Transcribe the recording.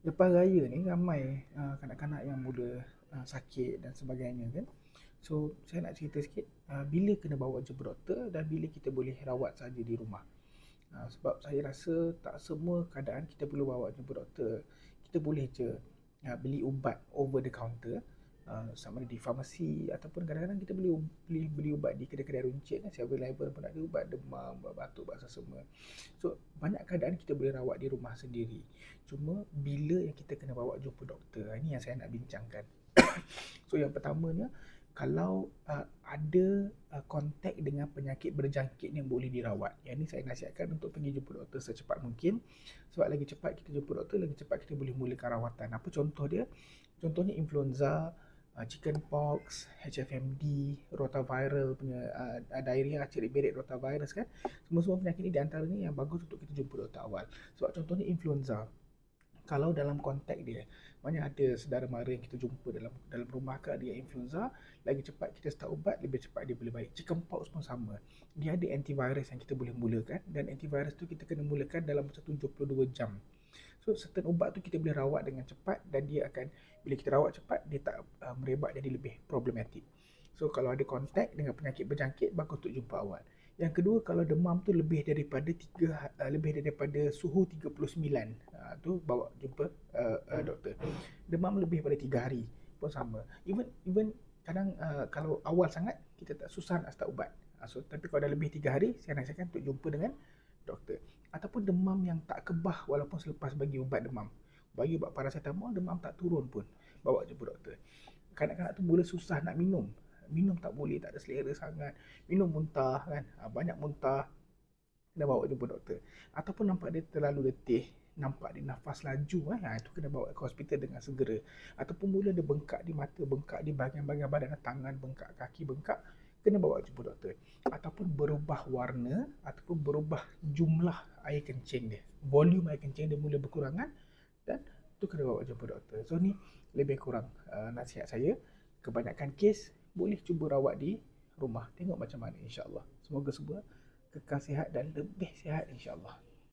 Lepas raya ni ramai kanak-kanak yang mula sakit dan sebagainya kan. So saya nak cerita sikit bila kena bawa jumpa doktor dan bila kita boleh rawat saja di rumah. Sebab saya rasa tak semua keadaan kita perlu bawa jumpa doktor. Kita boleh je beli ubat over the counter, sama ada di farmasi ataupun kadang-kadang kita boleh beli ubat di kedai-kedai runcit, 7-Eleven pun ada ubat demam, ubat batuk, ubat semua. So banyak keadaan kita boleh rawat di rumah sendiri. Cuma bila yang kita kena bawa jumpa doktor, ini yang saya nak bincangkan. So yang pertamanya, kalau ada kontak dengan penyakit berjangkit yang boleh dirawat, yang ni saya nasihatkan untuk pergi jumpa doktor secepat mungkin. Sebab lagi cepat kita jumpa doktor, lagi cepat kita boleh mulakan rawatan. Apa contoh dia? Contohnya influenza, chickenpox, HFMD, rotaviral punya, diarrhea, cerit berit rotavirus kan. Semua-semua penyakit ni di antaranya yang bagus untuk kita jumpa doktor awal. Sebab contohnya influenza, kalau dalam konteks dia, mana ada saudara mara yang kita jumpa dalam dalam rumah ke dia influenza, lagi cepat kita start ubat, lebih cepat dia boleh baik. Chickenpox pun sama. Dia ada antivirus yang kita boleh mulakan, dan antivirus tu kita kena mulakan dalam 72 jam. So certain ubat tu kita boleh rawat dengan cepat, dan dia akan, bila kita rawat cepat, dia tak merebak jadi lebih problematik. So kalau ada kontak dengan penyakit berjangkit, bagus untuk jumpa awal. Yang kedua, kalau demam tu lebih daripada suhu 39, tu bawa jumpa doktor. Demam lebih daripada 3 hari pun sama. Even kadang kalau awal sangat kita tak susah nak start ubat. So tapi kalau dah lebih 3 hari, saya nasihatkan untuk jumpa dengan doktor. Ataupun demam yang tak kebah walaupun selepas bagi ubat demam. Bagi ubat paracetamol, demam tak turun pun, bawa jumpa doktor. Kanak-kanak tu mula susah nak minum. Minum tak boleh, tak ada selera sangat. Minum muntah kan, banyak muntah, kena bawa jumpa doktor. Ataupun nampak dia terlalu letih, nampak dia nafas laju, itu kena bawa ke hospital dengan segera. Ataupun mula dia bengkak di mata, bengkak di bahagian-bahagian badan, tangan bengkak, kaki bengkak, kena bawa jumpa doktor. Ataupun berubah warna ataupun berubah jumlah air kencing dia, volume air kencing dia mula berkurangan, dan tu kena bawa jumpa doktor. So ni lebih kurang nasihat saya. Kebanyakan kes boleh cuba rawat di rumah, tengok macam mana, insyaAllah. Semoga semua kekal sihat dan lebih sihat, insyaAllah.